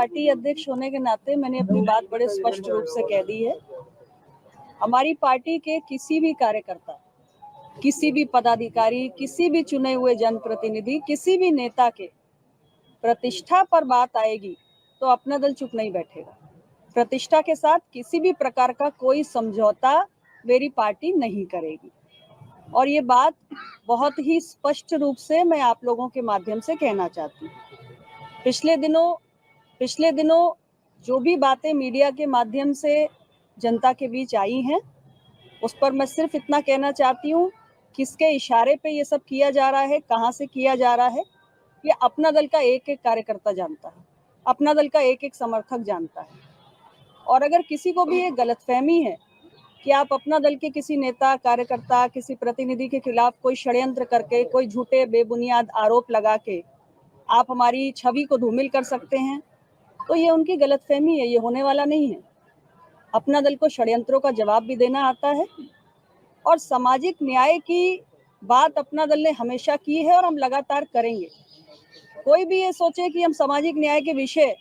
Party अध्यक्ष होने के नाते मैंने अपनी बात बड़े स्पष्ट रूप से कह दी है। हमारी पार्टी के किसी भी कार्यकर्ता, किसी भी पदाधिकारी, किसी भी चुने हुए जनप्रतिनिधि, किसी भी नेता के प्रतिष्ठा पर बात आएगी तो अपना दल चुप नहीं बैठेगा। प्रतिष्ठा के साथ किसी भी प्रकार का कोई समझौता मेरी पार्टी नहीं करेगी और ये बात बहुत ही स्पष्ट रूप से मैं आप लोगों के माध्यम से कहना चाहती हूँ। पिछले दिनों जो भी बातें मीडिया के माध्यम से जनता के बीच आई हैं, उस पर मैं सिर्फ इतना कहना चाहती हूँ, किसके इशारे पे ये सब किया जा रहा है, कहाँ से किया जा रहा है, ये अपना दल का एक एक कार्यकर्ता जानता है, अपना दल का एक एक समर्थक जानता है। और अगर किसी को भी ये गलतफहमी है कि आप अपना दल के किसी नेता, कार्यकर्ता, किसी प्रतिनिधि के खिलाफ कोई षड्यंत्र करके, कोई झूठे बेबुनियाद आरोप लगा के आप हमारी छवि को धूमिल कर सकते हैं, तो ये उनकी गलतफहमी है, ये होने वाला नहीं है। अपना दल को षड्यंत्रों का जवाब भी देना आता है और सामाजिक न्याय की बात अपना दल ने हमेशा की है और हम लगातार करेंगे। कोई भी ये सोचे कि हम सामाजिक न्याय के विषय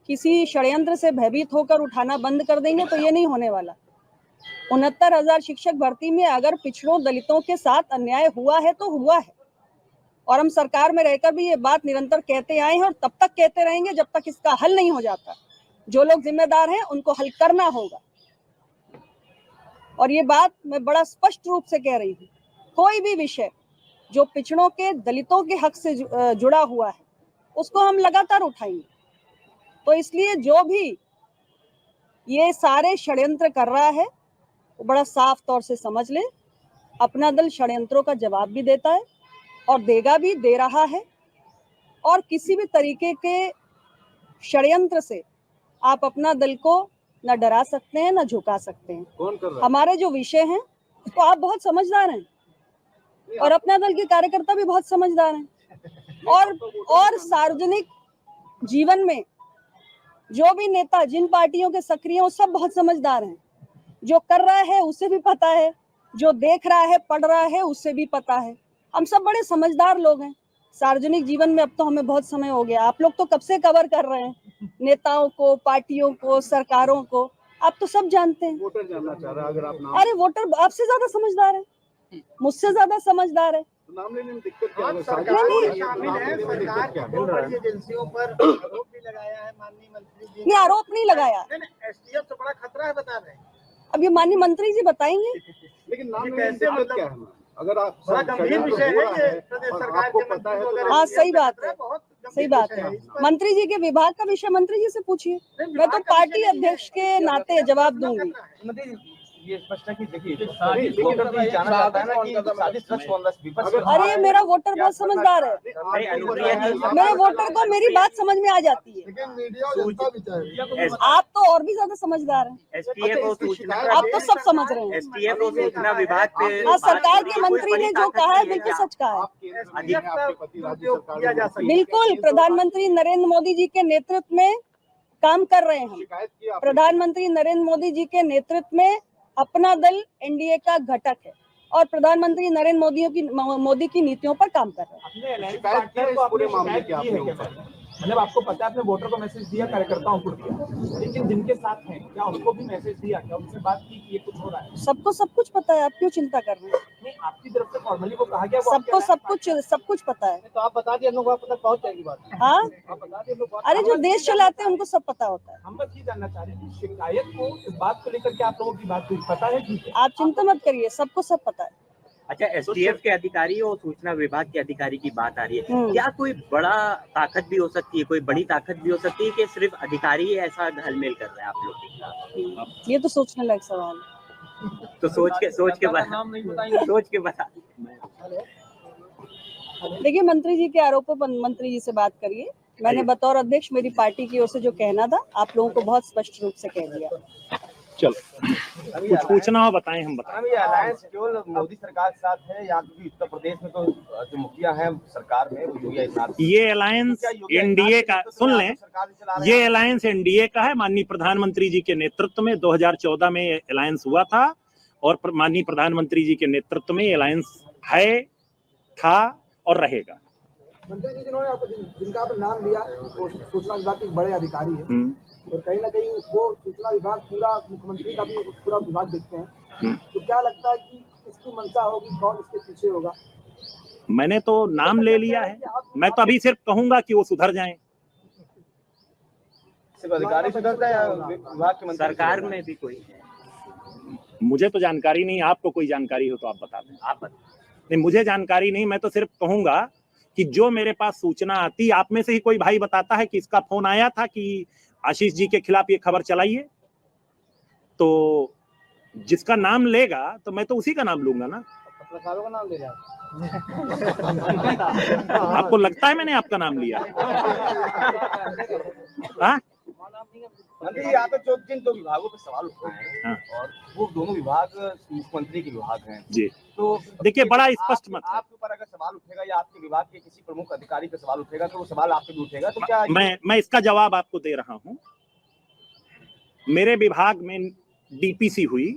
किसी षड्यंत्र से भयभीत होकर उठाना बंद कर देंगे, तो ये नहीं होने वाला। 69,000 शिक्षक भर्ती में अगर पिछड़ों, दलितों के साथ अन्याय हुआ है तो हुआ है और हम सरकार में रहकर भी ये बात निरंतर कहते आए हैं और तब तक कहते रहेंगे जब तक इसका हल नहीं हो जाता। जो लोग जिम्मेदार हैं उनको हल करना होगा और ये बात मैं बड़ा स्पष्ट रूप से कह रही हूँ। कोई भी विषय जो पिछड़ों के, दलितों के हक से जुड़ा हुआ है उसको हम लगातार उठाएंगे। तो इसलिए जो भी ये सारे षड्यंत्र कर रहा है वो बड़ा साफ तौर से समझ ले, अपना दल षड्यंत्रों का जवाब भी देता है और देगा भी, दे रहा है। और किसी भी तरीके के षड्यंत्र से आप अपना दल को न डरा सकते हैं न झुका सकते हैं। कौन कर रहा है? हमारे जो विषय हैं तो आप बहुत समझदार हैं और अपना दल के कार्यकर्ता भी बहुत समझदार हैं और सार्वजनिक जीवन में जो भी नेता, जिन पार्टियों के सक्रिय हैं, वो सब बहुत समझदार हैं। जो कर रहा है उसे भी पता है, जो देख रहा है, पढ़ रहा है, उसे भी पता है। हम सब बड़े समझदार लोग हैं। सार्वजनिक जीवन में अब तो हमें बहुत समय हो गया। आप लोग तो कब से कवर कर रहे हैं नेताओं को, पार्टियों को, सरकारों को, आप तो सब जानते हैं। वोटर जानना चाह रहा है, अगर आप नाम... अरे वोटर आपसे ज्यादा समझदार है, मुझसे ज्यादा समझदार है। नाम लेने में दिक्कत क्या है? सरकार एजेंसियों पर आरोप भी लगाया है माननीय मंत्री जी। ये आरोप नहीं लगाया, एसटीएफ से बड़ा खतरा है बता रहे हैं। अब ये माननीय मंत्री जी बताएंगे। लेकिन नाम कैसे, मतलब क्या है? अगर आप बड़ा गंभीर विषय है ये, प्रदेश सरकार को पता है तो... हाँ, सही बात है, सही बात है। मंत्री जी के विभाग का विषय मंत्री जी से पूछिए, मैं तो पार्टी अध्यक्ष के नाते जवाब दूंगी। ये स्पष्ट है कि देखिए वोटर भी जाना चाहता है ना कि साजिश रच कौन रहा। अरे मेरा वोटर बहुत समझदार है, मेरे वोटर को मेरी बात समझ में आ जाती है। आप तो और भी ज्यादा समझदार हैं। आप तो सब समझ रहे हैं। सूचना विभाग पे सरकार के मंत्री ने जो कहा है बिल्कुल सच कहा है। बिल्कुल प्रधानमंत्री नरेंद्र मोदी जी के नेतृत्व में काम कर रहे हैं। प्रधानमंत्री नरेंद्र मोदी जी के नेतृत्व में अपना दल एनडीए का घटक है और प्रधानमंत्री नरेंद्र मोदी की नीतियों पर काम कर रहे हैं। मतलब आपको पता है, आपने वोटर को मैसेज दिया, कार्यकर्ताओं को दिया, लेकिन जिनके साथ हैं क्या उनको भी मैसेज दिया, क्या उनसे बात की कि ये कुछ हो रहा है? सबको सब कुछ पता है, आप क्यों चिंता कर रहे हैं? नहीं, आपकी तरफ से फॉर्मली को कहा गया, सबको सब कुछ पता है। तो आप बता दिए, हम लोग तक पहुंच जाएगी बात। हाँ, आप बता दिए। अरे जो देश चलाते हैं उनको सब पता होता है। हम बस ये जानना चाह रहे हैं कि शिकायत को, इस बात को लेकर के आप लोगों की बात पता है? ठीक है, आप चिंता मत करिए, सबको सब पता है। अच्छा, एसटीएफ के अधिकारी और सूचना विभाग के अधिकारी की बात आ रही है, क्या कोई बड़ा ताकत भी हो सकती है, कोई बड़ी ताकत भी हो सकती है कि सिर्फ अधिकारी ही ऐसा घालमेल कर रहे हैं आप लोग के साथ? ये तो सोचने लायक सवाल है। तो सोच के बता। देखिए, मंत्री जी के आरोपों पर मंत्री जी से बात करिए। मैंने बतौर अध्यक्ष मेरी पार्टी की ओर से जो कहना था आप लोगों को बहुत स्पष्ट रूप से कह दिया। चलो कुछ पूछना हो बताएं, हम बताएं। ये अलायंस केवल मोदी सरकार के साथ है या क्योंकि उत्तर प्रदेश में तो जो मुखिया है सरकार में वो योगी आदित्यनाथ? ये अलायंस एनडीए का, सुन लें, ये अलायंस एनडीए का है। माननीय प्रधानमंत्री जी के नेतृत्व में 2014 में अलायंस हुआ था और माननीय प्रधानमंत्री जी के नेतृत्व में अलायंस है, था और रहेगा। मंत्री जी जिनका आपने नाम लिया वो सूचना विभाग के बड़े अधिकारी है और कहीं ना कहीं वो सूचना विभाग पूरा मुख्यमंत्री का भी पूरा विभाग देखते हैं, तो क्या लगता है कि इसकी मंशा होगी, कौन इसके पीछे होगा? मैंने तो नाम ले लिया है, मैं तो अभी सिर्फ कहूंगा कि वो सुधर जाएं। सिर्फ अधिकारी सुधरता है या विभाग के मंत्री? सरकार में भी कोई है? मुझे तो जानकारी नहीं, आपको कोई जानकारी हो तो आप बता दें। आप नहीं, मुझे जानकारी नहीं, मैं तो सिर्फ कहूंगा कि जो मेरे पास सूचना आती, आप में से ही कोई भाई बताता है कि इसका फोन आया था कि आशीष जी के खिलाफ ये खबर चलाइए, तो जिसका नाम लेगा तो मैं तो उसी का नाम लूंगा ना। पत्रकारों का नाम ले रहा आपको लगता है मैंने आपका नाम लिया? हाँ? यहाँ पे जो जिन दो विभागों पे सवाल उठ रहे हैं, हाँ। और वो दोनों विभाग मुख्यमंत्री के विभाग हैं जी, तो देखिए बड़ा स्पष्ट मत है। आपके ऊपर अगर सवाल उठेगा या आपके विभाग के किसी प्रमुख अधिकारी पे सवाल उठेगा तो वो सवाल आपसे भी उठेगा, तो क्या मैं इसका जवाब आपको दे रहा हूं। मेरे विभाग में डीपीसी हुई,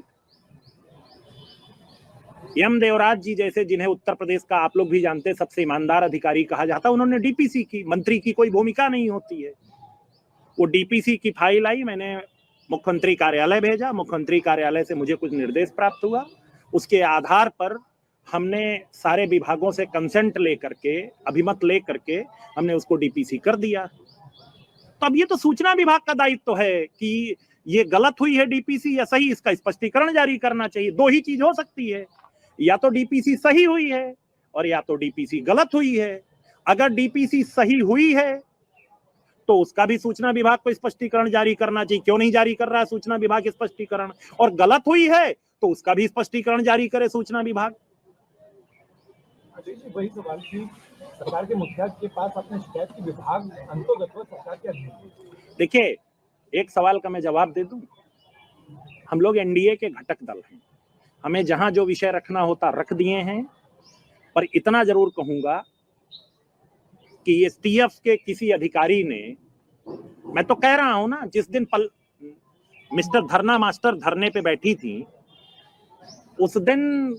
एम देवराज जी जैसे, जिन्हें उत्तर प्रदेश का आप लोग भी जानते हैं सबसे ईमानदार अधिकारी कहा जाता है, उन्होंने डीपीसी की। मंत्री की कोई भूमिका नहीं होती है। वो डीपीसी की फाइल आई, मैंने मुख्यमंत्री कार्यालय भेजा, मुख्यमंत्री कार्यालय से मुझे कुछ निर्देश प्राप्त हुआ, उसके आधार पर हमने सारे विभागों से कंसेंट लेकर के, अभिमत लेकर के हमने उसको डीपीसी कर दिया। तो अब ये तो सूचना विभाग का दायित्व है कि ये गलत हुई है डीपीसी या सही, इसका स्पष्टीकरण जारी करना चाहिए। दो ही चीज हो सकती है, या तो डीपीसी सही हुई है और या तो डीपीसी गलत हुई है। अगर डीपीसी सही हुई है तो उसका भी सूचना विभाग को स्पष्टीकरण जारी करना चाहिए। क्यों नहीं जारी कर रहा है सूचना विभाग स्पष्टीकरण? और गलत हुई है तो उसका भी स्पष्टीकरण जारी करे सूचना विभाग। वही सवाल की सरकार के मुखिया के पास अपने शिकायत की विभाग अंतर्गत सरकार के अधीन। देखिए, एक सवाल का मैं जवाब दे दूं। हम लोग एनडीए के घटक दल हैं, हमें जहां जो विषय रखना होता रख दिए हैं, पर इतना जरूर कहूंगा कि एसटीएफ के किसी अधिकारी ने, मैं तो कह रहा हूं ना, जिस दिन मिस्टर धरना मास्टर धरने पे बैठी थी, उस दिन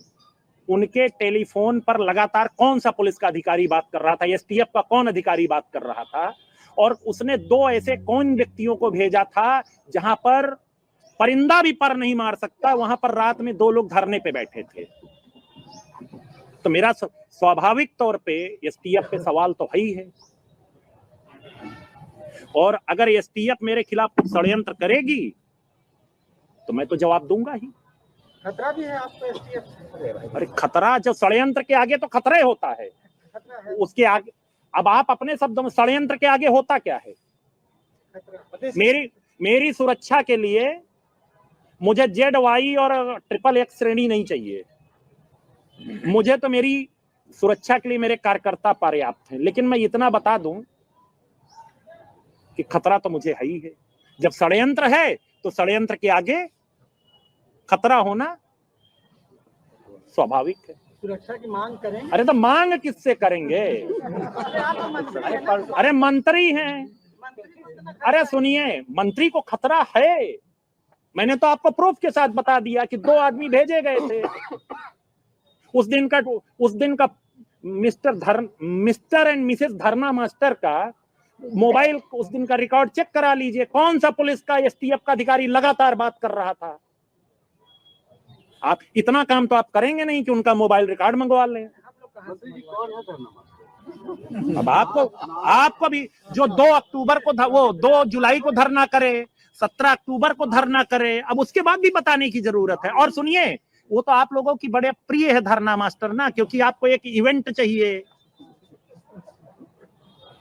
उनके टेलीफोन पर लगातार कौन सा पुलिस का अधिकारी बात कर रहा था, एसटीएफ का कौन अधिकारी बात कर रहा था, और उसने दो ऐसे कौन व्यक्तियों को भेजा था जहां पर परिंदा भी पर नहीं मार सकता, वहां पर रात में दो लोग धरने पे बैठे थे। तो मेरा स्वाभाविक तौर पे एसटीएफ पे सवाल तो है ही है, और अगर एसटीएफ मेरे खिलाफ कुछ षड्यंत्र करेगी तो मैं तो जवाब दूंगा ही। खतरा भी है आपको एसटीएफ? अरे खतरा, जो षड्यंत्र के आगे तो खतरा होता है, उसके आगे, अब आप अपने शब्दों में, षड्यंत्र के आगे होता क्या है? मेरी सुरक्षा के लिए मुझे ZY और XXX श्रेणी नहीं चाहिए। मुझे तो मेरी सुरक्षा के लिए मेरे कार्यकर्ता पर्याप्त हैं। लेकिन मैं इतना बता दूं कि खतरा तो मुझे है ही है। जब षड्यंत्र है तो षड्यंत्र के आगे खतरा होना स्वाभाविक है। सुरक्षा की मांग करें? अरे तो मांग किससे करेंगे? अरे मंत्री हैं। अरे सुनिए, मंत्री को खतरा है, मैंने तो आपको प्रूफ के साथ बता दिया कि 2 आदमी भेजे गए थे। उस दिन का मिस्टर एंड मिसेस धरना मास्टर का मोबाइल, उस दिन का रिकॉर्ड चेक करा लीजिए, कौन सा पुलिस का एसटीएफ का अधिकारी लगातार बात कर रहा था। आप इतना काम तो आप करेंगे नहीं कि उनका मोबाइल रिकॉर्ड मंगवा लें। अब आपको भी जो 2 अक्टूबर को वो 2 जुलाई को धरना करे, 17 अक्टूबर को धरना करे, अब उसके बाद भी बताने की जरूरत है। और सुनिए, वो तो आप लोगों की बड़े प्रिय है धरना मास्टर ना, क्योंकि आपको एक इवेंट चाहिए।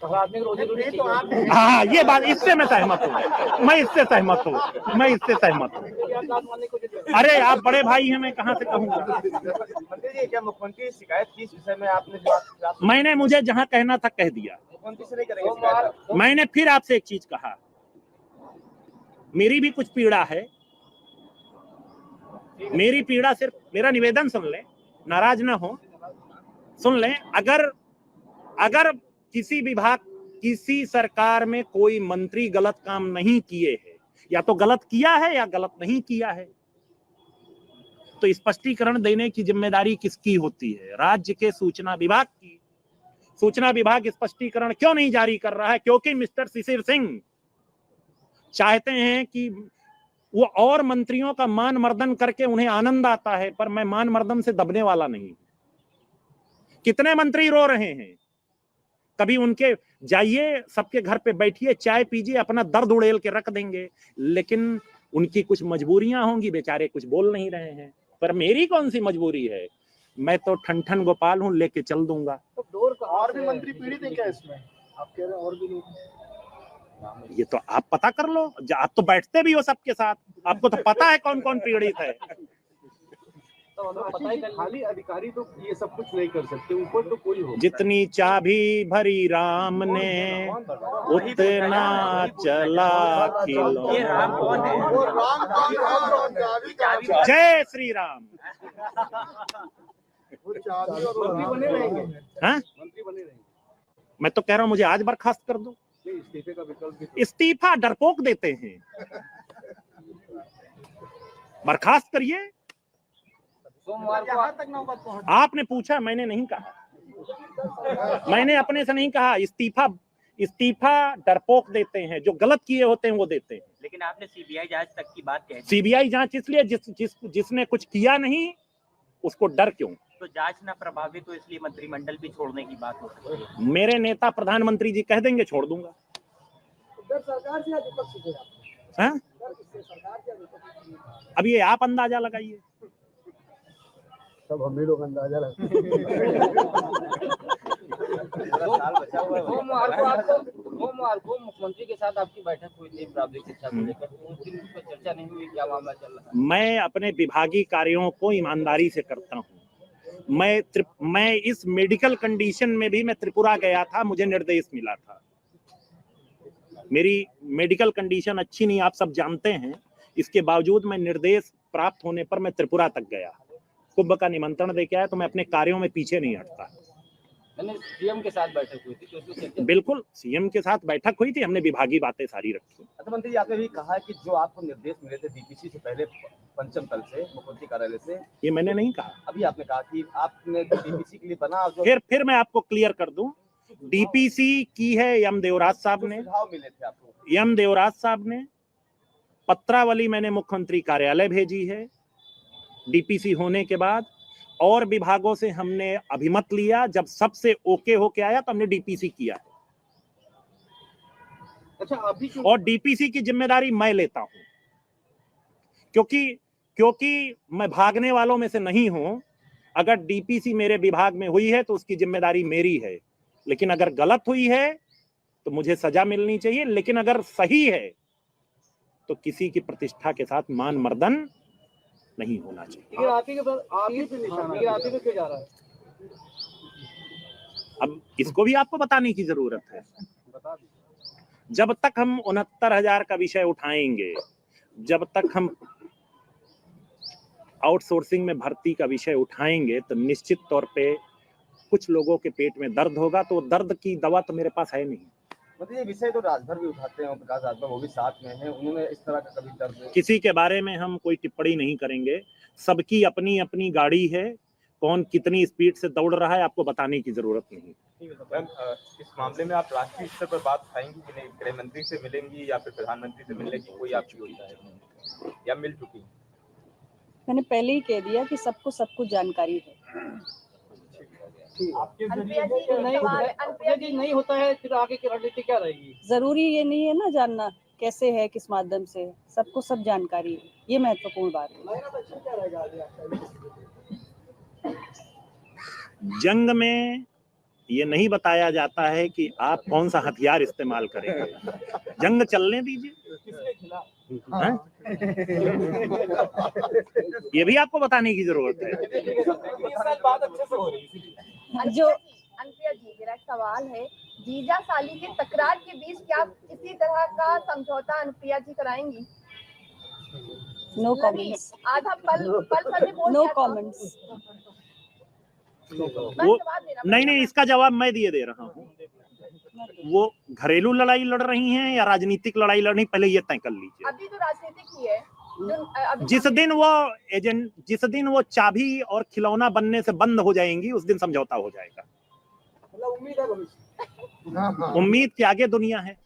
हाँ, ये बात, इससे मैं सहमत हूँ, मैं इससे सहमत हूँ। अरे आप बड़े भाई हैं, मैं कहाँ से कहूँगा। क्या मुख्यमंत्री शिकायत की इस विषय में आपने? मैंने, मुझे जहाँ कहना था कह दिया। मुख्यमंत्री से नहीं करेंगे? मैंने फिर आपसे एक चीज कहा, मेरी भी कुछ पीड़ा है। मेरी पीड़ा सिर्फ, मेरा निवेदन सुन लें, नाराज ना हो, सुन लें। अगर किसी विभाग, किसी सरकार में कोई मंत्री गलत काम नहीं किए हैं, या तो गलत किया है या गलत नहीं किया है, तो स्पष्टीकरण देने की जिम्मेदारी किसकी होती है? राज्य के सूचना विभाग की। सूचना विभाग स्पष्टीकरण क्यों नहीं जारी कर रहा है? क्योंकि मिस्टर शिशिर सिंह चाहते हैं कि वो और मंत्रियों का मान मर्दन करके उन्हें आनंद आता है, पर मैं मान मर्दन से दबने वाला नहीं। कितने मंत्री रो रहे हैं, कभी उनके जाइए, सबके घर पे बैठिए, चाय पीजिए, अपना दर्द उड़ेल के रख देंगे, लेकिन उनकी कुछ मजबूरियां होंगी, बेचारे कुछ बोल नहीं रहे हैं। पर मेरी कौन सी मजबूरी है? मैं तो ठन गोपाल हूं, लेके चल दूंगा। तो दौर का और भी मंत्री पीड़ित है क्या इसमें? आप कह रहे हैं और भी लोग? ये तो आप पता कर लो, आप तो बैठते भी हो सबके साथ, आपको तो पता है कौन कौन पीड़ित है। तो पता है खाली अधिकारी तो ये सब कुछ नहीं कर सकते, ऊपर तो कोई हो। जितनी चाबी भरी राम ने उतना चला खिलौना। ये राम कौन है? वो राम कौन है? जय श्री राम। वो चाबी और मंत्री बने रहेंगे। हाँ, मंत्री बने रहेंगे। मैं तो कह रहा हूं मुझे आज बर्खास्त कर दो। इस्तीफे का विकल्प भी इस्तीफा डरपोक देते हैं, बर्खास्त करिए। सोमवार तक नौबत पहुंच। आपने पूछा, मैंने नहीं कहा, मैंने अपने से नहीं कहा। इस्तीफा डरपोक देते हैं, जो गलत किए होते हैं वो देते हैं। लेकिन आपने सीबीआई जांच तक की बात कह दी। सीबीआई जांच इसलिए जिसने कुछ किया नहीं उसको डर क्यों? तो जांच ना प्रभावित हो इसलिए मंत्रिमंडल भी छोड़ने की बात हो सकती है। मेरे नेता प्रधानमंत्री जी कह देंगे छोड़ दूंगा। सरकार से या विपक्ष से? हाँ? सरकार से या विपक्ष से? अब ये आप अंदाजा लगाइए। सब हम ही लोग अंदाजा सोमवार को मुख्यमंत्री के साथ आपकी बैठक हुई थी प्रावधानिक शिक्षा को लेकर, उस दिन उस पर चर्चा नहीं हुई, क्या मामला चल रहा है? मैं अपने विभागीय कार्यों को ईमानदारी से करता हूँ। मैं इस मेडिकल कंडीशन में भी मैं त्रिपुरा गया था, मुझे निर्देश मिला था। मेरी मेडिकल कंडीशन अच्छी नहीं, आप सब जानते हैं, इसके बावजूद मैं निर्देश प्राप्त होने पर मैं त्रिपुरा तक गया, कुंभ का निमंत्रण दे के आया। तो मैं अपने कार्यों में पीछे नहीं हटता। मैंने सीएम के साथ बैठक हुई थी तो उसमें चर्चा। बिल्कुल, सीएम के साथ बैठक हुई थी, हमने विभागीय बातें सारी रखी। अर्थ मंत्री जी, आपने भी कहा है कि जो आपको निर्देश मिले थे डीपीसी से पहले पंचम तल से, मुख्यमंत्री कार्यालय से, ये मैंने नहीं कहा। अभी आपने कहा कि आपने डीपीसी के लिए बना जो फिर मैं आपको क्लियर कर दूं, डीपीसी की है यम देवराज साहब ने। सुझाव मिले थे आपको, यम देवराज साहब ने पत्रावली मैंने मुख्यमंत्री कार्यालय भेजी है डीपीसी होने के बाद, और विभागों से हमने अभिमत लिया। जब सबसे ओके होके आया तो हमने डीपीसी किया है। अच्छा, अभी और डीपीसी की जिम्मेदारी मैं लेता हूं, क्योंकि मैं भागने वालों में से नहीं हूं। अगर डीपीसी मेरे विभाग में हुई है तो उसकी जिम्मेदारी मेरी है, लेकिन अगर गलत हुई है तो मुझे सजा मिलनी चाहिए, लेकिन अगर सही है तो किसी की प्रतिष्ठा के साथ मान मर्दन नहीं होना चाहिए। आप ही पे क्यों जा रहा है? अब इसको भी आपको बताने की जरूरत है। जब तक हम 69,000 का विषय उठाएंगे, जब तक हम आउटसोर्सिंग में भर्ती का विषय उठाएंगे, तो निश्चित तौर पे कुछ लोगों के पेट में दर्द होगा। तो दर्द की दवा तो मेरे पास है नहीं। मतलब ये विषय तो राजभर भी उठाते हैं, प्रकाश राजभर वो भी साथ में है, उन्होंने इस तरह का कभी दर्द। किसी के बारे में हम कोई टिप्पणी नहीं करेंगे। सबकी अपनी अपनी गाड़ी है, कौन कितनी स्पीड से दौड़ रहा है आपको बताने की जरूरत नहीं। मैम, इस मामले में आप राष्ट्रीय स्तर पर बात उठाएंगी कि नहीं? गृह मंत्री से मिलेंगी या फिर प्रधानमंत्री से मिलने की कोई आपकी योजना है या मिल चुकी? मैंने पहले ही कह दिया कि सबको सब कुछ जानकारी है। आपके जरिए नहीं होता है, फिर आगे की रणनीति क्या रहेगी? जरूरी ये नहीं है ना जानना कैसे है, किस माध्यम से, सबको सब जानकारी है, ये महत्वपूर्ण बात है। जंग में ये नहीं बताया जाता है कि आप कौन सा हथियार इस्तेमाल करेंगे। जंग चलने दीजिए। हाँ? ये भी आपको बताने की जरूरत है। जो अनुप्रिया जी, मेरा एक सवाल है, जीजा साली के तकरार के बीच क्या किसी तरह का समझौता अनुप्रिया जी कराएंगी? No comments. आधा पल में बोल नो दिया था। कमेंट्स। वो नहीं, इसका जवाब मैं दे रहा हूँ। वो घरेलू लड़ाई लड़ रही हैं या राजनीतिक लड़ाई लड़ रही, पहले ये तय कर लीजिए। अभी तो राजनीतिक ही है। जिस दिन वो चाबी और खिलौना बनने से बंद हो जाएंगी, उस दिन समझौता हो जाएगा। मतलब उम्मीद है भविष्य। उम्मीद के आगे दुनिया है।